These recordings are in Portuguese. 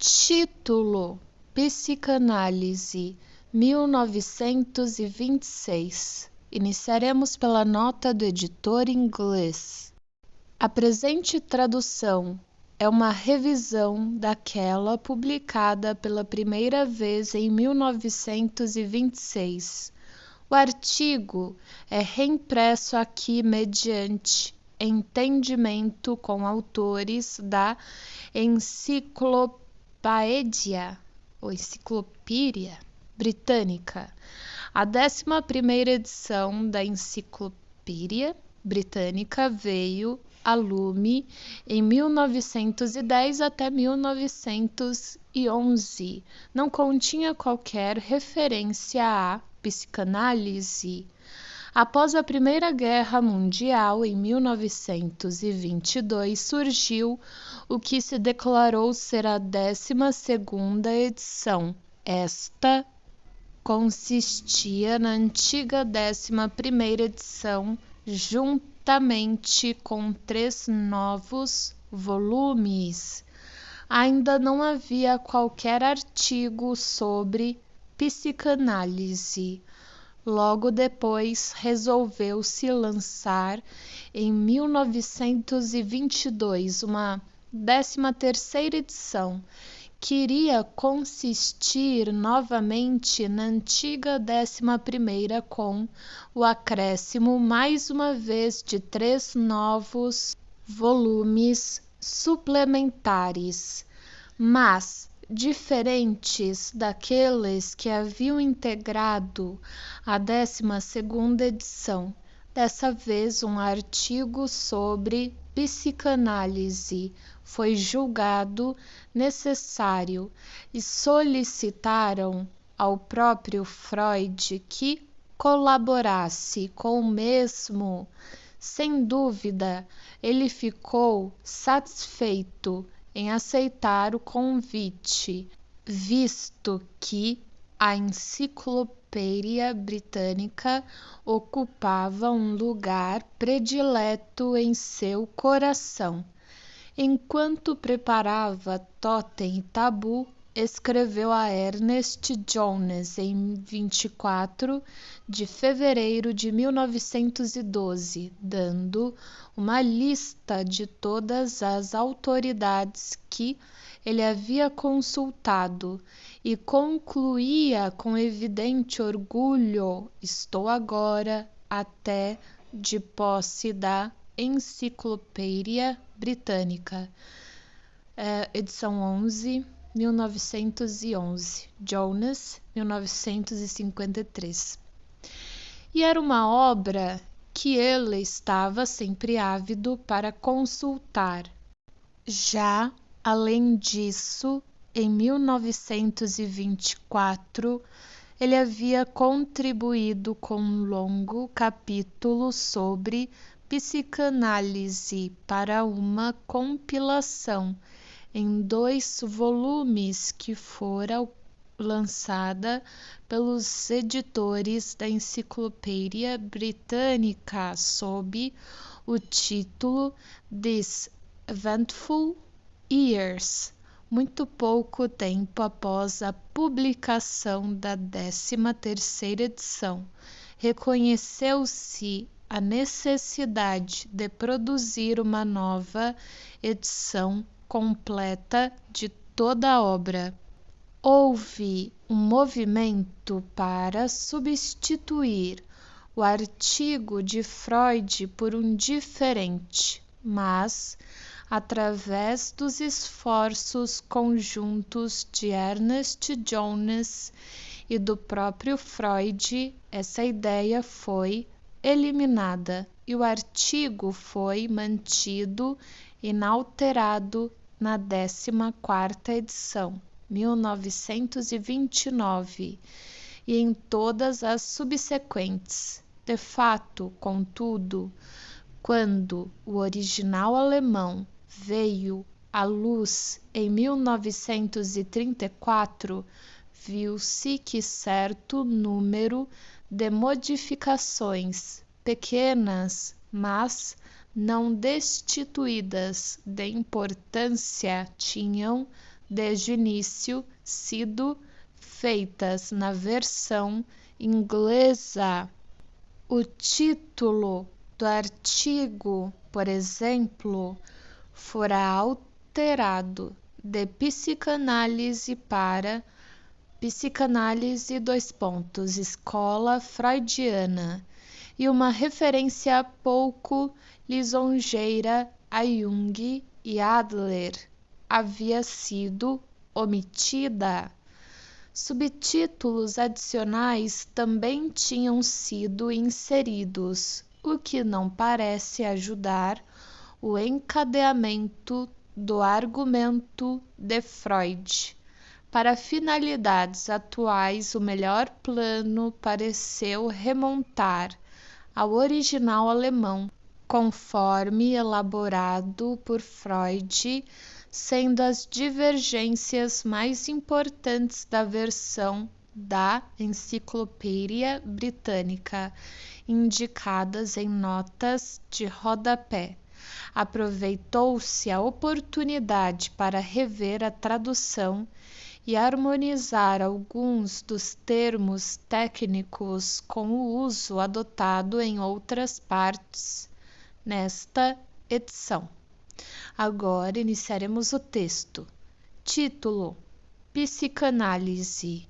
Título: Psicanálise, 1926. Iniciaremos pela nota do editor inglês. A presente tradução é uma revisão daquela publicada pela primeira vez em 1926. O artigo é reimpresso aqui mediante entendimento com autores da Enciclopédia Britânica. A 11ª edição da Enciclopédia Britânica veio a lume em 1910 até 1911. Não continha qualquer referência à psicanálise. Após a Primeira Guerra Mundial, em 1922, surgiu o que se declarou ser a 12ª edição. Esta consistia na antiga 11ª edição, juntamente com 3 novos volumes. Ainda não havia qualquer artigo sobre psicanálise. Logo depois, resolveu-se lançar, em 1922, uma 13ª edição, que iria consistir novamente na antiga 11ª, com o acréscimo, mais uma vez, de 3 novos volumes suplementares, mas diferentes daqueles que haviam integrado a 12ª edição. Dessa vez, um artigo sobre psicanálise foi julgado necessário e solicitaram ao próprio Freud que colaborasse com o mesmo. Sem dúvida, ele ficou satisfeito em aceitar o convite, visto que a Enciclopédia Britânica ocupava um lugar predileto em seu coração. Enquanto preparava Totem e Tabu, escreveu a Ernest Jones em 24 de fevereiro de 1912, dando uma lista de todas as autoridades que ele havia consultado e concluía com evidente orgulho: estou agora até de posse da Enciclopédia Britânica. Edição 11, 1911. Jones, 1953. E era uma obra que ele estava sempre ávido para consultar. Já, além disso, em 1924, ele havia contribuído com um longo capítulo sobre psicanálise para uma compilação em 2 volumes que fora lançada pelos editores da Enciclopédia Britânica sob o título These Eventful Years. Muito pouco tempo após a publicação da 13ª edição, reconheceu-se a necessidade de produzir uma nova edição completa de toda a obra. Houve um movimento para substituir o artigo de Freud por um diferente, mas, através dos esforços conjuntos de Ernest Jones e do próprio Freud, essa ideia foi eliminada e o artigo foi mantido inalterado na 14ª edição, 1929, e em todas as subsequentes. De fato, contudo, quando o original alemão veio à luz em 1934, viu-se que certo número de modificações, pequenas, mas não destituídas de importância, tinham desde o início sido feitas na versão inglesa. O título do artigo, por exemplo, fora alterado de psicanálise para psicanálise escola freudiana, e uma referência pouco lisonjeira a Jung e Adler havia sido omitida. Subtítulos adicionais também tinham sido inseridos, o que não parece ajudar o encadeamento do argumento de Freud. Para finalidades atuais, o melhor plano pareceu remontar ao original alemão, conforme elaborado por Freud, sendo as divergências mais importantes da versão da Enciclopédia Britânica, indicadas em notas de rodapé. Aproveitou-se a oportunidade para rever a tradução e harmonizar alguns dos termos técnicos com o uso adotado em outras partes nesta edição. Agora iniciaremos o texto. Título: Psicanálise.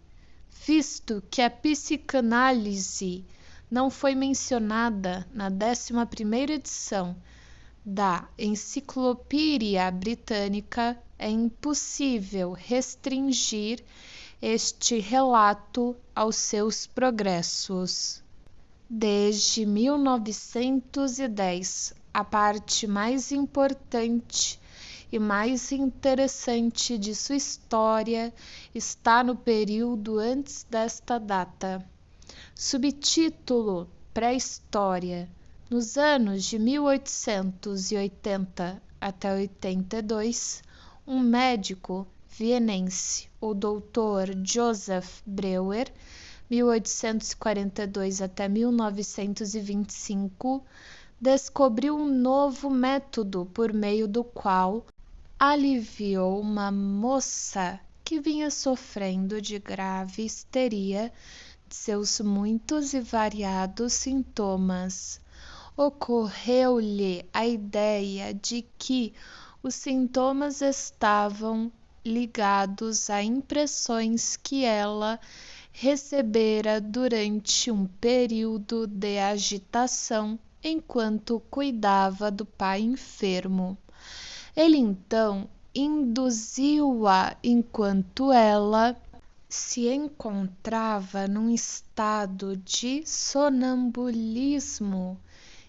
Visto que a psicanálise não foi mencionada na 11ª edição da Enciclopédia Britânica, é impossível restringir este relato aos seus progressos. Desde 1910, a parte mais importante e mais interessante de sua história está no período antes desta data. Subtítulo: Pré-História. Nos anos de 1880 até 82, um médico vienense, o Dr. Joseph Breuer, 1842 até 1925, descobriu um novo método por meio do qual aliviou uma moça que vinha sofrendo de grave histeria de seus muitos e variados sintomas. Ocorreu-lhe a ideia de que os sintomas estavam ligados a impressões que ela recebera durante um período de agitação enquanto cuidava do pai enfermo. Ele então induziu-a enquanto ela se encontrava num estado de sonambulismo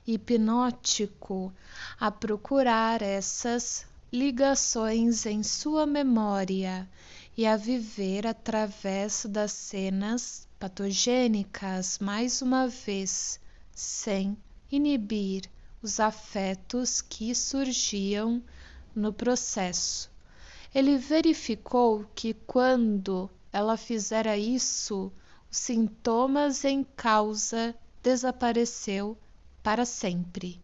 hipnótico a procurar essas ligações em sua memória e a viver através das cenas patogênicas mais uma vez, sem inibir os afetos que surgiam no processo. Ele verificou que quando ela fizera isso, os sintomas em causa desapareceu para sempre.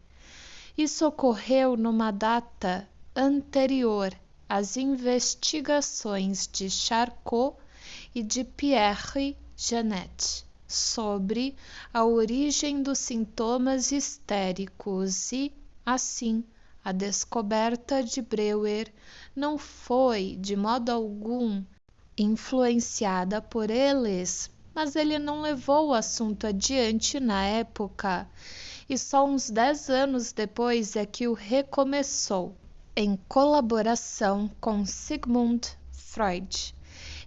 Isso ocorreu numa data anterior às investigações de Charcot e de Pierre Janet sobre a origem dos sintomas histéricos e, assim, a descoberta de Breuer não foi, de modo algum, influenciada por eles, mas ele não levou o assunto adiante na época, e só uns 10 anos depois é que o recomeçou, em colaboração com Sigmund Freud.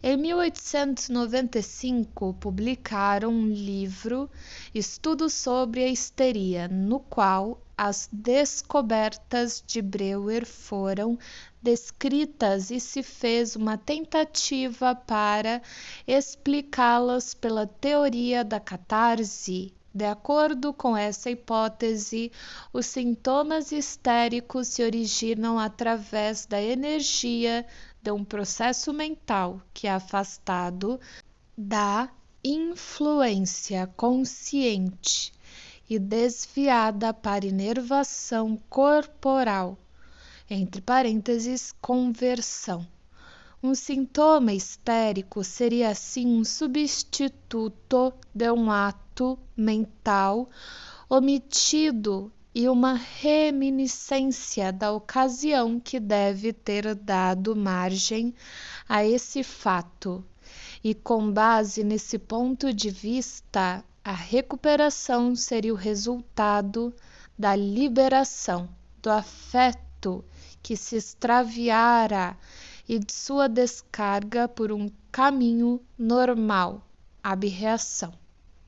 Em 1895, publicaram um livro, Estudo sobre a Histeria, no qual as descobertas de Breuer foram descritas e se fez uma tentativa para explicá-las pela teoria da catarse. De acordo com essa hipótese, os sintomas histéricos se originam através da energia de um processo mental que é afastado da influência consciente e desviada para inervação corporal, entre parênteses, conversão. Um sintoma histérico seria assim um substituto de um ato mental omitido e uma reminiscência da ocasião que deve ter dado margem a esse fato. E com base nesse ponto de vista, a recuperação seria o resultado da liberação do afeto que se extraviara e de sua descarga por um caminho normal, abreação.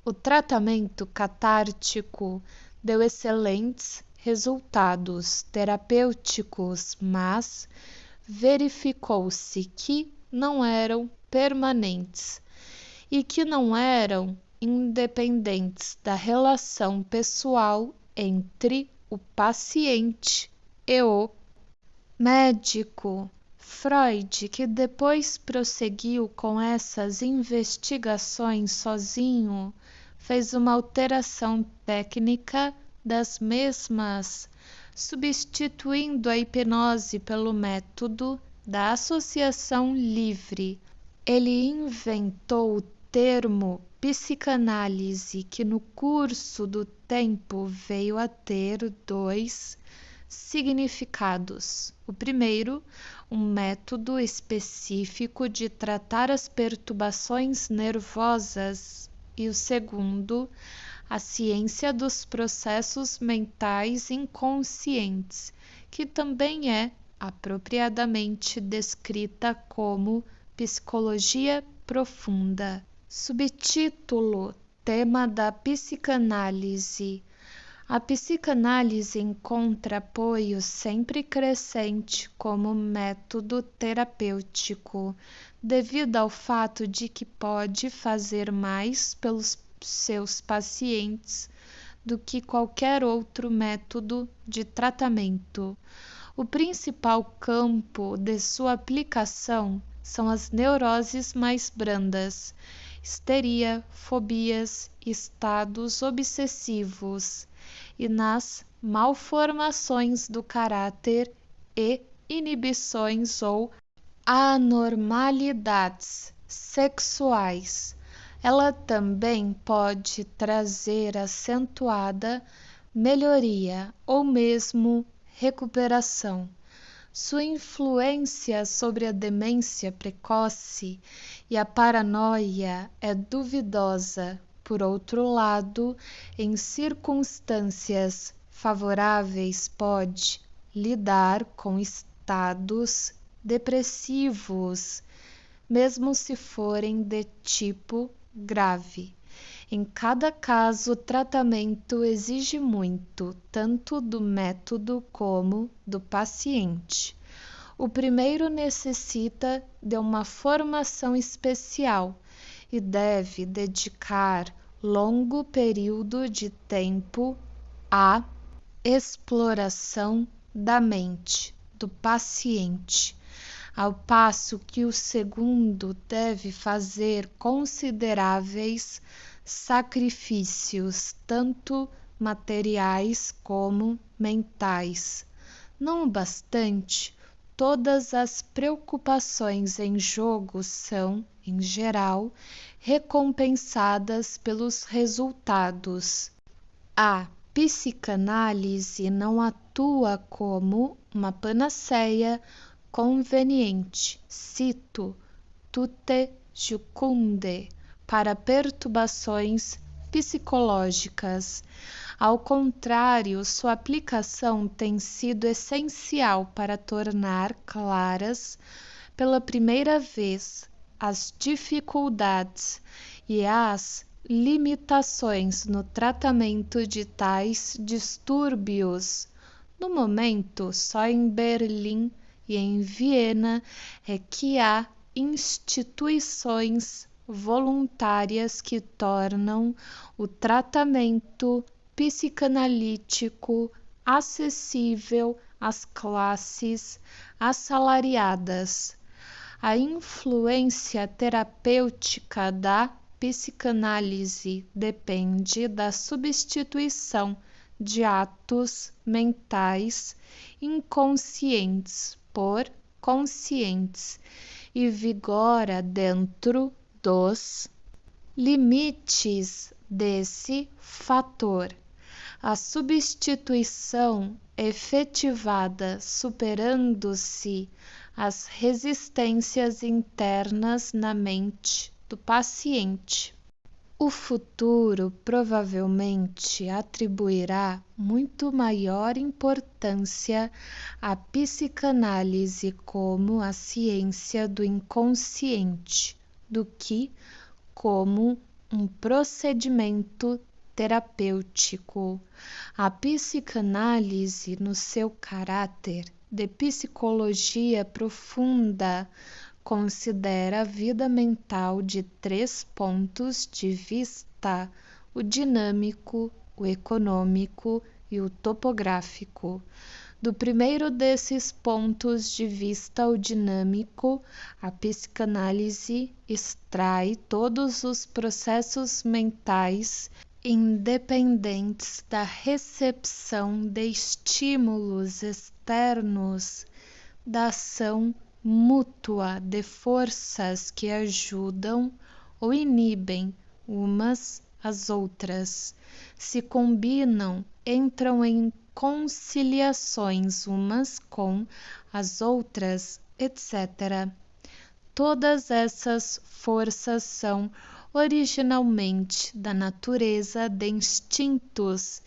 O tratamento catártico deu excelentes resultados terapêuticos, mas verificou-se que não eram permanentes e que não eram independentes da relação pessoal entre o paciente e o médico. Freud, que depois prosseguiu com essas investigações sozinho, fez uma alteração técnica das mesmas, substituindo a hipnose pelo método da associação livre. Ele inventou o termo psicanálise, que no curso do tempo veio a ter dois significados. O primeiro, um método específico de tratar as perturbações nervosas, e o segundo, a ciência dos processos mentais inconscientes, que também é apropriadamente descrita como psicologia profunda. Subtítulo: Tema da psicanálise. A psicanálise encontra apoio sempre crescente como método terapêutico, devido ao fato de que pode fazer mais pelos seus pacientes do que qualquer outro método de tratamento. O principal campo de sua aplicação são as neuroses mais brandas, histeria, fobias, estados obsessivos, e nas malformações do caráter e inibições ou anormalidades sexuais. Ela também pode trazer acentuada melhoria ou mesmo recuperação. Sua influência sobre a demência precoce e a paranoia é duvidosa. Por outro lado, em circunstâncias favoráveis, pode lidar com estados depressivos, mesmo se forem de tipo grave. Em cada caso, o tratamento exige muito, tanto do método como do paciente. O primeiro necessita de uma formação especial e deve dedicar longo período de tempo à exploração da mente do paciente, ao passo que o segundo deve fazer consideráveis sacrifícios, tanto materiais como mentais. Não obstante, todas as preocupações em jogo são, em geral, recompensadas pelos resultados. A psicanálise não atua como uma panaceia conveniente, cito, tutte jucunde, para perturbações psicológicas. Ao contrário, sua aplicação tem sido essencial para tornar claras, pela primeira vez, as dificuldades e as limitações no tratamento de tais distúrbios. No momento, só em Berlim e em Viena é que há instituições voluntárias que tornam o tratamento psicanalítico acessível às classes assalariadas. A influência terapêutica da psicanálise depende da substituição de atos mentais inconscientes por conscientes e vigora dentro dos limites desse fator. A substituição efetivada superando-se as resistências internas na mente do paciente. O futuro provavelmente atribuirá muito maior importância à psicanálise como a ciência do inconsciente do que como um procedimento terapêutico. A psicanálise, no seu caráter de psicologia profunda, considera a vida mental de 3 pontos de vista: o dinâmico, o econômico e o topográfico. Do primeiro desses pontos de vista, o dinâmico, a psicanálise extrai todos os processos mentais independentes da recepção de estímulos externos, da ação mútua de forças que ajudam ou inibem umas às outras, se combinam, entram em conciliações umas com as outras, etc. Todas essas forças são originalmente da natureza de instintos,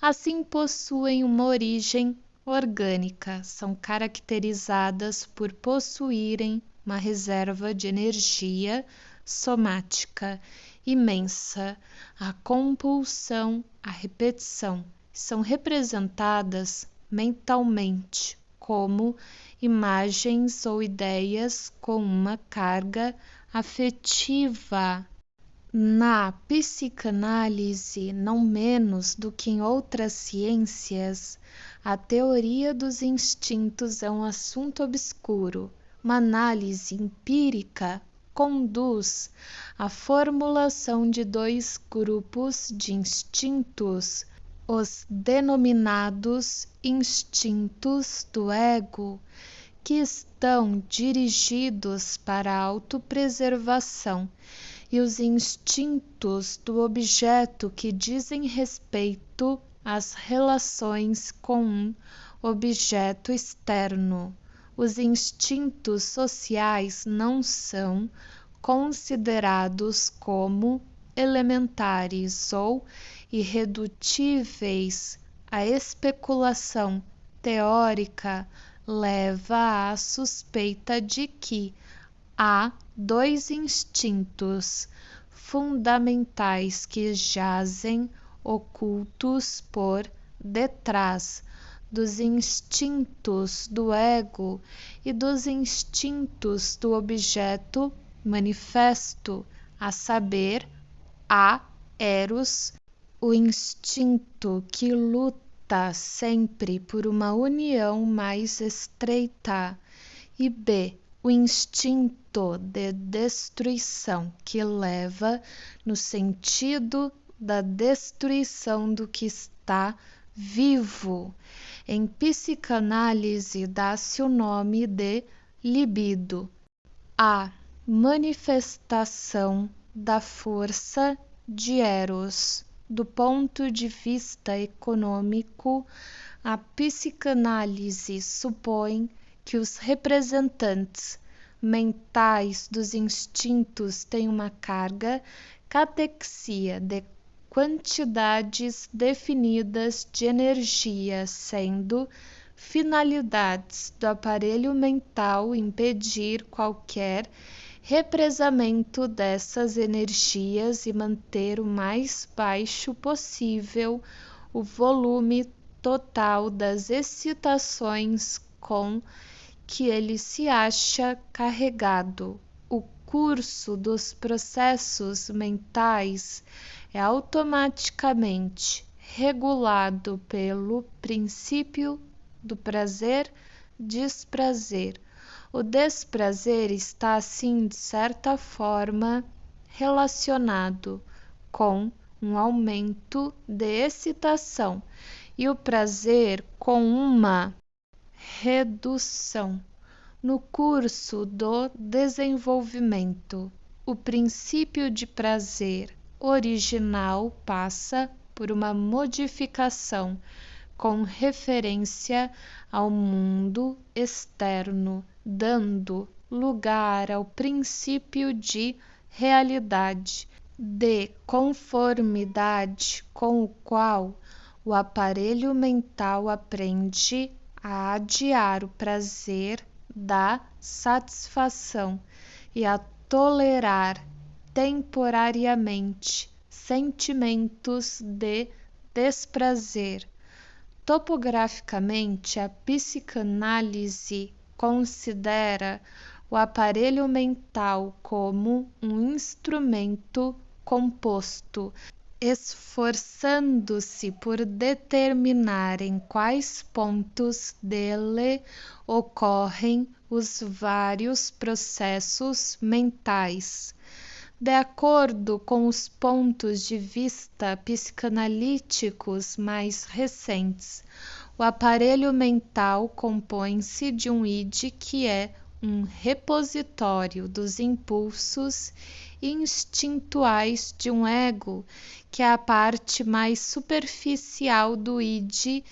assim possuem uma origem orgânica, são caracterizadas por possuírem uma reserva de energia somática imensa, a compulsão, a repetição, são representadas mentalmente como imagens ou ideias com uma carga afetiva. Na psicanálise, não menos do que em outras ciências, a teoria dos instintos é um assunto obscuro. Uma análise empírica conduz à formulação de 2 grupos de instintos, os denominados instintos do ego, que estão dirigidos para a autopreservação, e os instintos do objeto, que dizem respeito às relações com um objeto externo. Os instintos sociais não são considerados como elementares ou irredutíveis. A especulação teórica leva à suspeita de que há 2 instintos fundamentais que jazem ocultos por detrás dos instintos do ego e dos instintos do objeto manifesto, a saber, a eros, o instinto que luta sempre por uma união mais estreita, e b, o instinto de destruição, que leva no sentido da destruição do que está vivo. Em psicanálise, dá-se o nome de libido, a manifestação da força de Eros. Do ponto de vista econômico, a psicanálise supõe que os representantes mentais dos instintos têm uma carga catexia de quantidades definidas de energia, sendo finalidades do aparelho mental impedir qualquer represamento dessas energias e manter o mais baixo possível o volume total das excitações com que ele se acha carregado. O curso dos processos mentais é automaticamente regulado pelo princípio do prazer-desprazer. O desprazer está, assim, de certa forma, relacionado com um aumento de excitação e o prazer com uma redução. No curso do desenvolvimento, o princípio de prazer original passa por uma modificação com referência ao mundo externo, dando lugar ao princípio de realidade, de conformidade com o qual o aparelho mental aprende a adiar o prazer da satisfação e a tolerar temporariamente sentimentos de desprazer. Topograficamente, a psicanálise considera o aparelho mental como um instrumento composto, esforçando-se por determinar em quais pontos dele ocorrem os vários processos mentais. De acordo com os pontos de vista psicanalíticos mais recentes, o aparelho mental compõe-se de um id que é um repositório dos impulsos instintuais de um ego, que é a parte mais superficial do id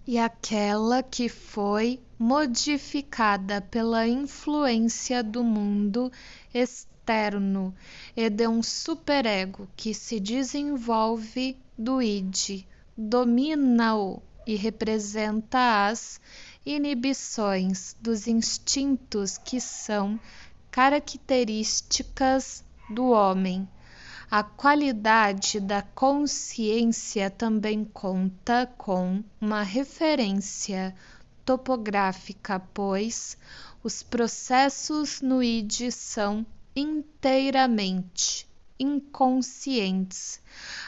e aquela que foi modificada pela influência do mundo externo e de um superego que se desenvolve do id, domina-o e representa as inibições dos instintos que são características do homem. A qualidade da consciência também conta com uma referência topográfica, pois os processos no id são inteiramente inconscientes,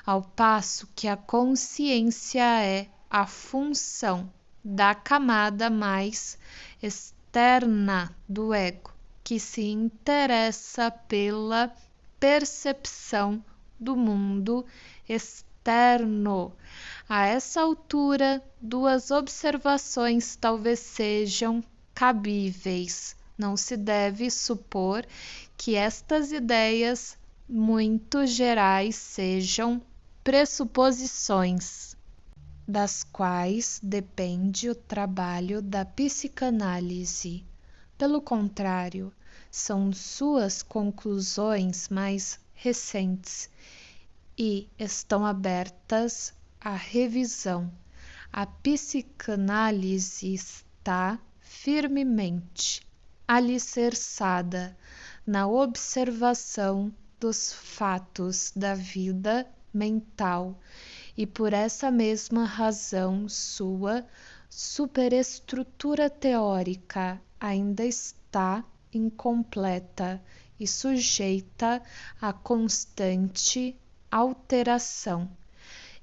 ao passo que a consciência é a função da camada mais externa do ego, que se interessa pela percepção do mundo externo. A essa altura, duas observações talvez sejam cabíveis. Não se deve supor que estas ideias muito gerais sejam pressuposições, das quais depende o trabalho da psicanálise. Pelo contrário, são suas conclusões mais recentes e estão abertas à revisão. A psicanálise está firmemente alicerçada na observação dos fatos da vida mental e por essa mesma razão sua superestrutura teórica ainda está incompleta e sujeita a constante alteração.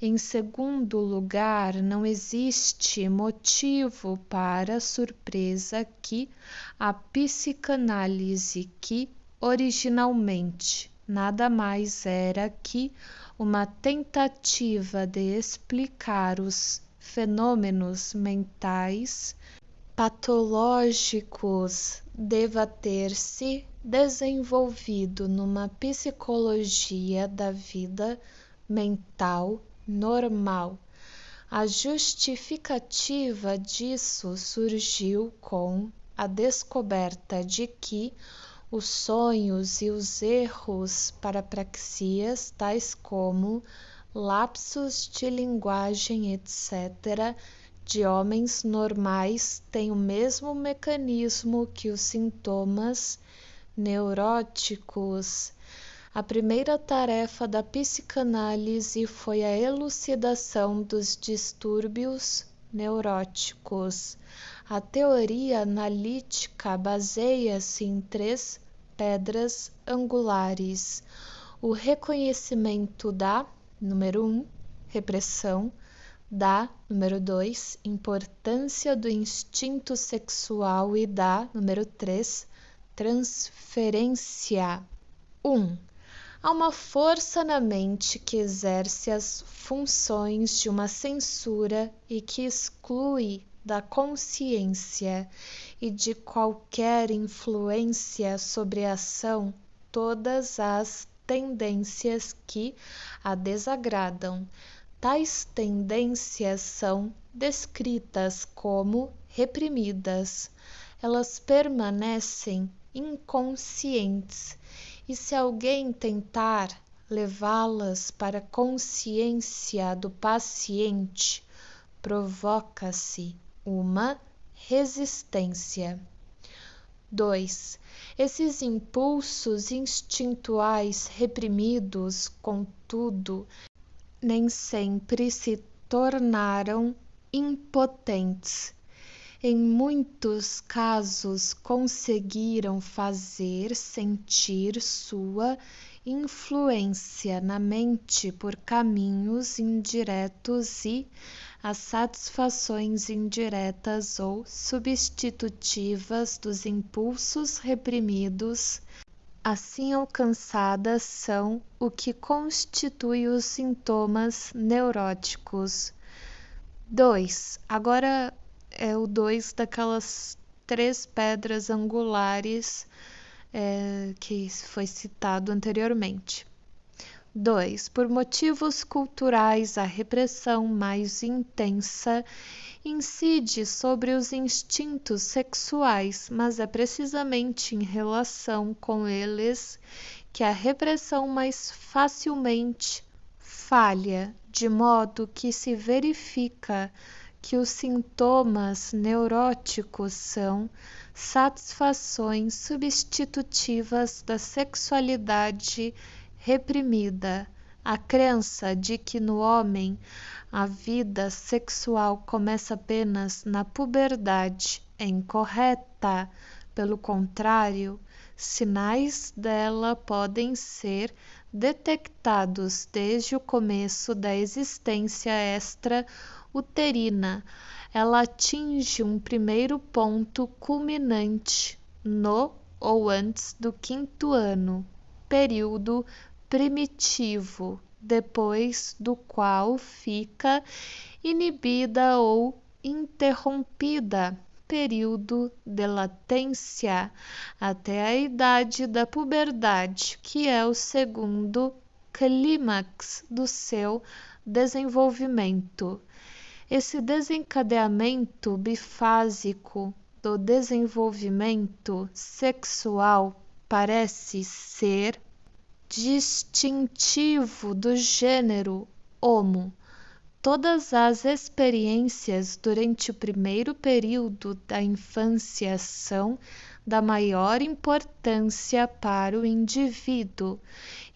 Em segundo lugar, não existe motivo para surpresa que a psicanálise, que originalmente nada mais era que uma tentativa de explicar os fenômenos mentais patológicos, deva ter se desenvolvido numa psicologia da vida mental normal. A justificativa disso surgiu com a descoberta de que os sonhos e os erros parapraxias, tais como lapsos de linguagem, etc., de homens normais, têm o mesmo mecanismo que os sintomas neuróticos. A primeira tarefa da psicanálise foi a elucidação dos distúrbios neuróticos. A teoria analítica baseia-se em 3 pedras angulares: o reconhecimento da, número 1, repressão, da, número 2, importância do instinto sexual e da, número 3, transferência. 1. Há uma força na mente que exerce as funções de uma censura e que exclui da consciência e de qualquer influência sobre a ação, todas as tendências que a desagradam. Tais tendências são descritas como reprimidas. Elas permanecem inconscientes, e se alguém tentar levá-las para a consciência do paciente, provoca-se uma resistência. 2. Esses impulsos instintuais reprimidos, contudo, nem sempre se tornaram impotentes. Em muitos casos, conseguiram fazer sentir sua influência na mente por caminhos indiretos e as satisfações indiretas ou substitutivas dos impulsos reprimidos assim alcançadas são o que constitui os sintomas neuróticos. 2. Agora é o 2 daquelas 3 pedras angulares que foi citado anteriormente. 2. Por motivos culturais, a repressão mais intensa incide sobre os instintos sexuais, mas é precisamente em relação com eles que a repressão mais facilmente falha, de modo que se verifica que os sintomas neuróticos são satisfações substitutivas da sexualidade reprimida. A crença de que no homem a vida sexual começa apenas na puberdade é incorreta. Pelo contrário, sinais dela podem ser detectados desde o começo da existência extra-uterina. Ela atinge um primeiro ponto culminante no ou antes do 5º ano, período primitivo, depois do qual fica inibida ou interrompida, período de latência, até a idade da puberdade, que é o segundo clímax do seu desenvolvimento. Esse desencadeamento bifásico do desenvolvimento sexual parece ser distintivo do gênero Homo. Todas as experiências durante o primeiro período da infância são da maior importância para o indivíduo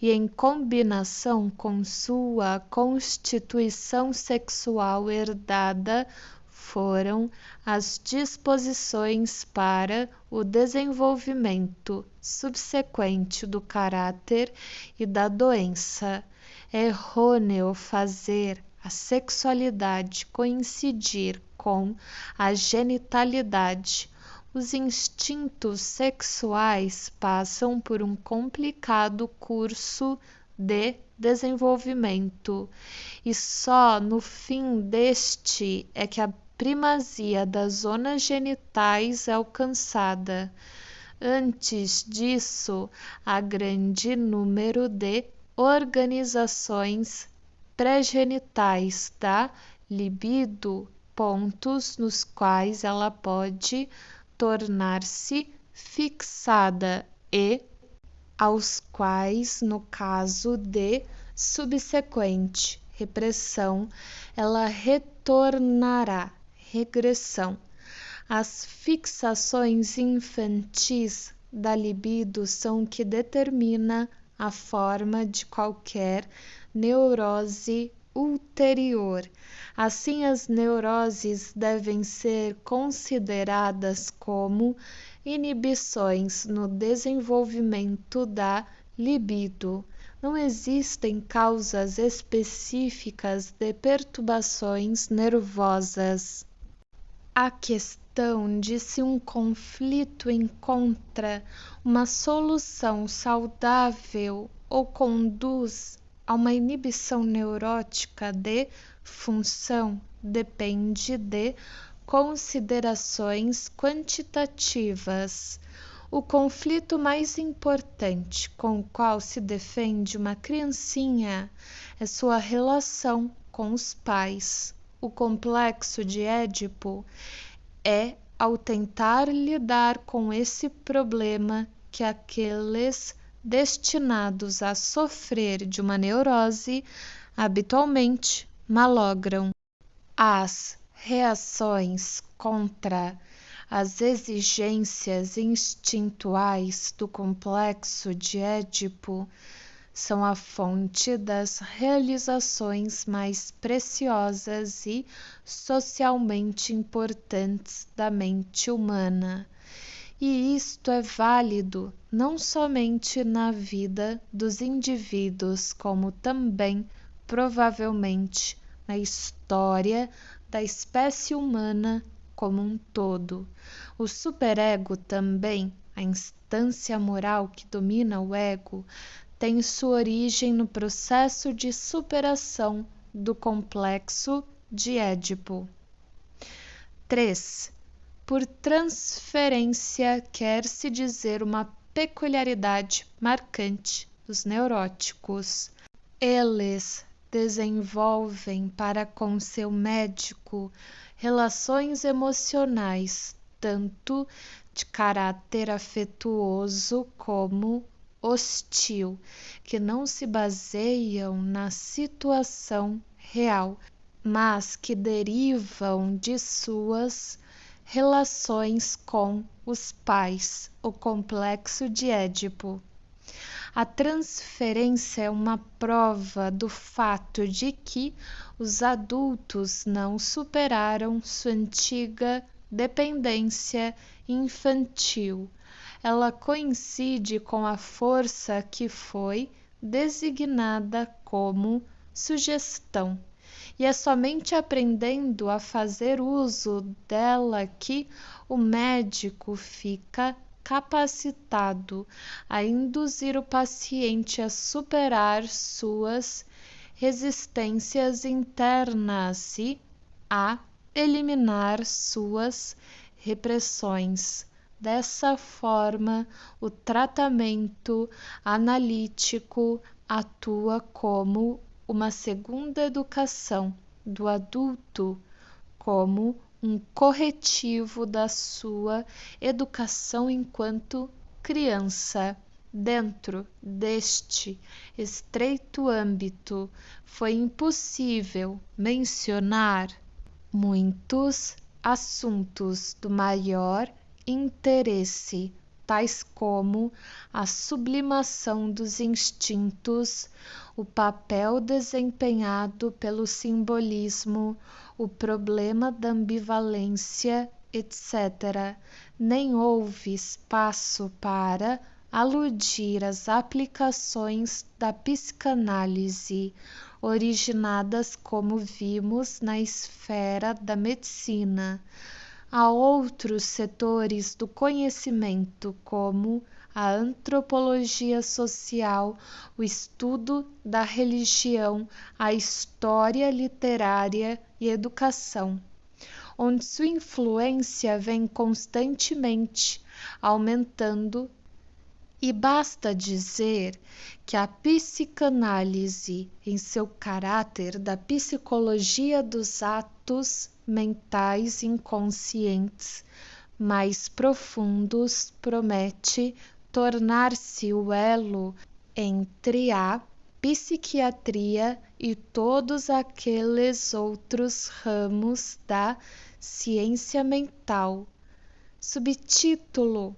e, em combinação com sua constituição sexual herdada, foram as disposições para o desenvolvimento subsequente do caráter e da doença. É errôneo fazer a sexualidade coincidir com a genitalidade. Os instintos sexuais passam por um complicado curso de desenvolvimento, e só no fim deste é que a primazia das zonas genitais é alcançada. Antes disso, há grande número de organizações pré-genitais da libido, pontos nos quais ela pode tornar-se fixada e aos quais, no caso de subsequente repressão, ela retornará. Regressão. As fixações infantis da libido são o que determina a forma de qualquer neurose ulterior. Assim, as neuroses devem ser consideradas como inibições no desenvolvimento da libido. Não existem causas específicas de perturbações nervosas. A questão de se um conflito encontra uma solução saudável ou conduz a uma inibição neurótica de função depende de considerações quantitativas. O conflito mais importante com o qual se defende uma criancinha é sua relação com os pais. O complexo de Édipo é ao tentar lidar com esse problema que aqueles destinados a sofrer de uma neurose habitualmente malogram. As reações contra as exigências instintuais do complexo de Édipo são a fonte das realizações mais preciosas e socialmente importantes da mente humana. E isto é válido não somente na vida dos indivíduos, como também, provavelmente, na história da espécie humana como um todo. O superego também, a instância moral que domina o ego, tem sua origem no processo de superação do complexo de Édipo. 3. Por transferência quer-se dizer uma peculiaridade marcante dos neuróticos. Eles desenvolvem para com seu médico relações emocionais, tanto de caráter afetuoso como hostil, que não se baseiam na situação real, mas que derivam de suas relações com os pais, o complexo de Édipo. A transferência é uma prova do fato de que os adultos não superaram sua antiga dependência infantil. Ela coincide com a força que foi designada como sugestão. E é somente aprendendo a fazer uso dela que o médico fica capacitado a induzir o paciente a superar suas resistências internas e a eliminar suas repressões. Dessa forma, o tratamento analítico atua como uma segunda educação do adulto, como um corretivo da sua educação enquanto criança. Dentro deste estreito âmbito, foi impossível mencionar muitos assuntos do maior interesse, tais como a sublimação dos instintos, o papel desempenhado pelo simbolismo, o problema da ambivalência, etc. Nem houve espaço para aludir às aplicações da psicanálise, originadas, como vimos, na esfera da medicina, a outros setores do conhecimento, como a antropologia social, o estudo da religião, a história literária e educação, onde sua influência vem constantemente aumentando. E basta dizer que a psicanálise, em seu caráter da psicologia dos atos mentais inconscientes mais profundos, promete tornar-se o elo entre a psiquiatria e todos aqueles outros ramos da ciência mental. Subtítulo: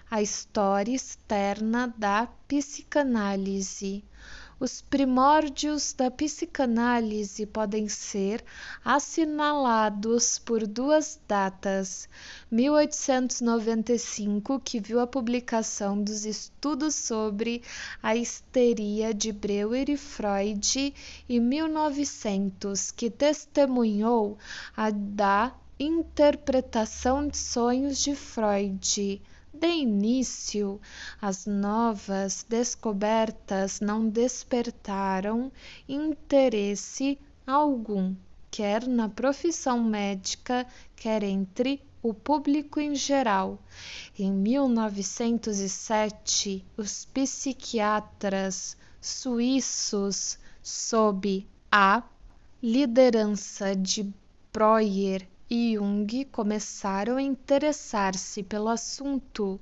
A história externa da psicanálise. Os primórdios da psicanálise podem ser assinalados por duas datas: 1895, que viu a publicação dos estudos sobre a histeria de Breuer e Freud, e 1900, que testemunhou a da interpretação de sonhos de Freud. De início, as novas descobertas não despertaram interesse algum. quer na profissão médica, quer entre o público em geral. Em 1907, os psiquiatras suíços, sob a liderança de Breuer e Jung, começaram a interessar-se pelo assunto.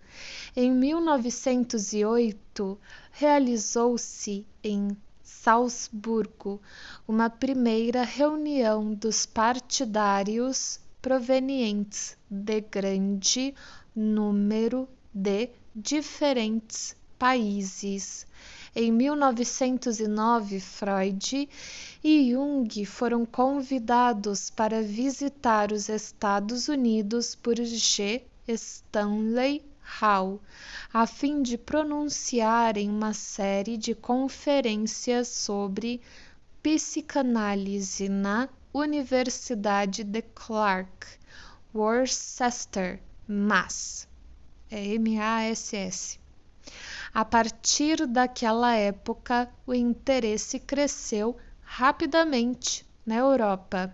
Em 1908, realizou-se em Salzburgo uma primeira reunião dos partidários provenientes de grande número de diferentes países. Em 1909, Freud e Jung foram convidados para visitar os Estados Unidos por G. Stanley Hall, a fim de pronunciarem uma série de conferências sobre psicanálise na Universidade de Clark, Worcester, Mass. M-A-S-S. A partir daquela época, o interesse cresceu rapidamente na Europa.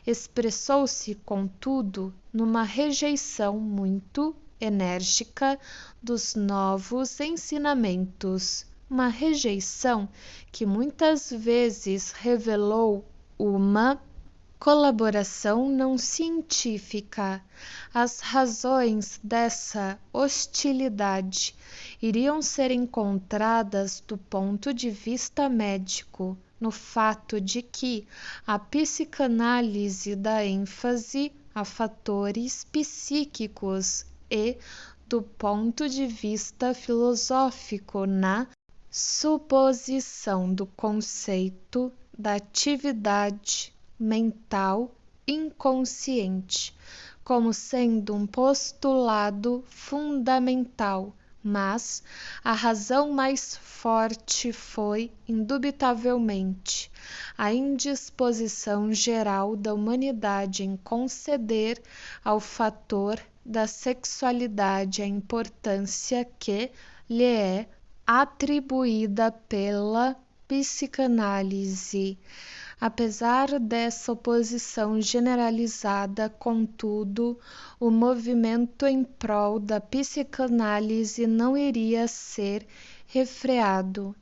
Expressou-se, contudo, numa rejeição muito enérgica dos novos ensinamentos, uma rejeição que muitas vezes revelou uma colaboração não científica. As razões dessa hostilidade iriam ser encontradas do ponto de vista médico, no fato de que a psicanálise dá ênfase a fatores psíquicos e, do ponto de vista filosófico, na suposição do conceito da atividade mental inconsciente como sendo um postulado fundamental, mas a razão mais forte foi, indubitavelmente, a indisposição geral da humanidade em conceder ao fator da sexualidade a importância que lhe é atribuída pela psicanálise. Apesar dessa oposição generalizada, contudo, o movimento em prol da psicanálise não iria ser refreado.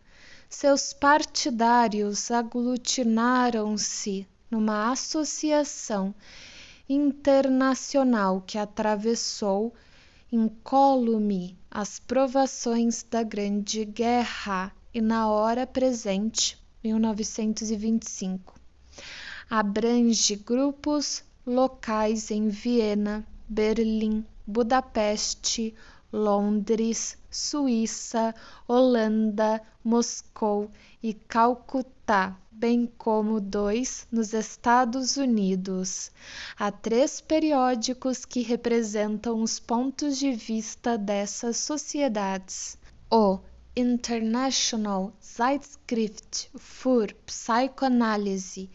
Seus partidários aglutinaram-se numa associação internacional que atravessou incólume as provações da Grande Guerra e, na hora presente, 1925. Abrange grupos locais em Viena, Berlim, Budapeste, Londres, Suíça, Holanda, Moscou e Calcutá, bem como 2 nos Estados Unidos. Há 3 periódicos que representam os pontos de vista dessas sociedades. O International Zeitschrift für Psychoanalyse,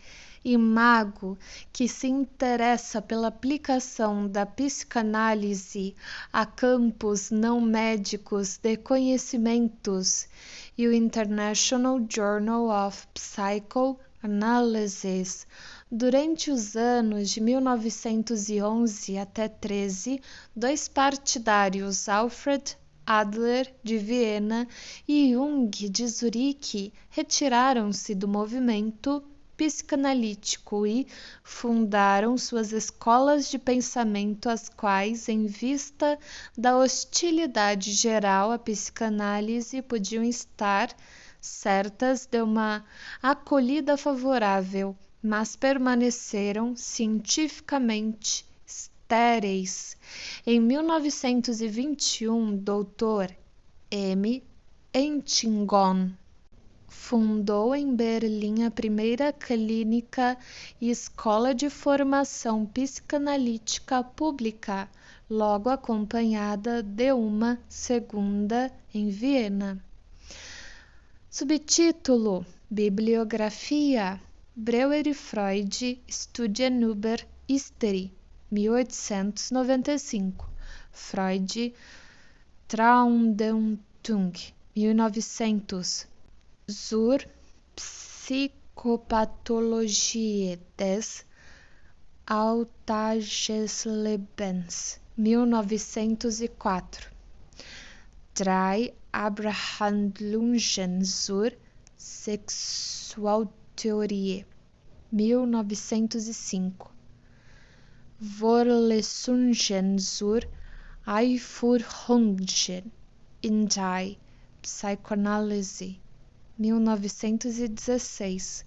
Imago, que se interessa pela aplicação da psicanálise a campos não médicos de conhecimentos, e o International Journal of Psychoanalysis. Durante os anos de 1911 até 13, 2 partidários, Alfred Adler, de Viena, e Jung, de Zurique, retiraram-se do movimento psicanalítico e fundaram suas escolas de pensamento, as quais, em vista da hostilidade geral à psicanálise, podiam estar certas de uma acolhida favorável, mas permaneceram cientificamente estéreis. Em 1921, Dr. M. Entingon fundou em Berlim a primeira clínica e escola de formação psicanalítica pública, logo acompanhada de uma segunda em Viena. Subtítulo: Bibliografia. Breuer e Freud, Studien über Hysterie, 1895. Freud, Traumdeutung, 1900. Zur Psychopathologie des Alltagslebens, 1904. Drei Abhandlungen zur Sexualtheorie, 1905. Vorlesungen zur Einführung in die Psychoanalyse, 1916.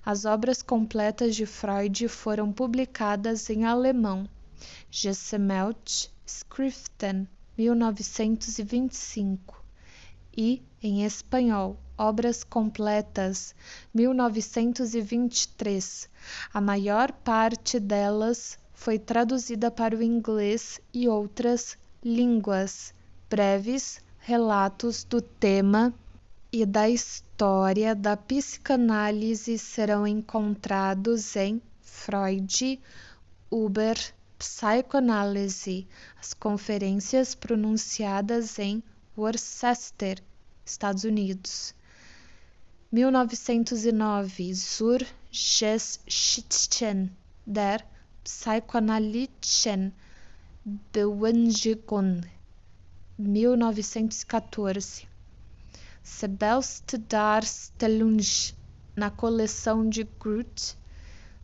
As obras completas de Freud foram publicadas em alemão. Gesammelte Schriften, 1925. E, em espanhol, Obras Completas, 1923. A maior parte delas foi traduzida para o inglês e outras línguas. Breves relatos do tema e da história da psicanálise serão encontrados em Freud über Psychoanalyse, as conferências pronunciadas em Worcester, Estados Unidos. 1909, Zur Geschichte der psychoanalytischen Bewegung, 1914. Selbstdarstellung, na coleção de Grote,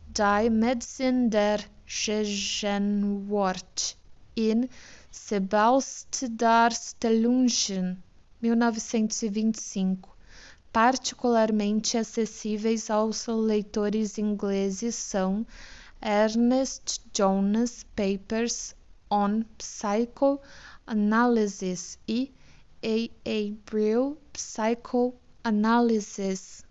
Die Medizin der Gegenwart, in Selbstdarstellungen, 1925. Particularmente acessíveis aos leitores ingleses são Ernest Jones Papers on Psychoanalysis e A. Brill Psychoanalysis.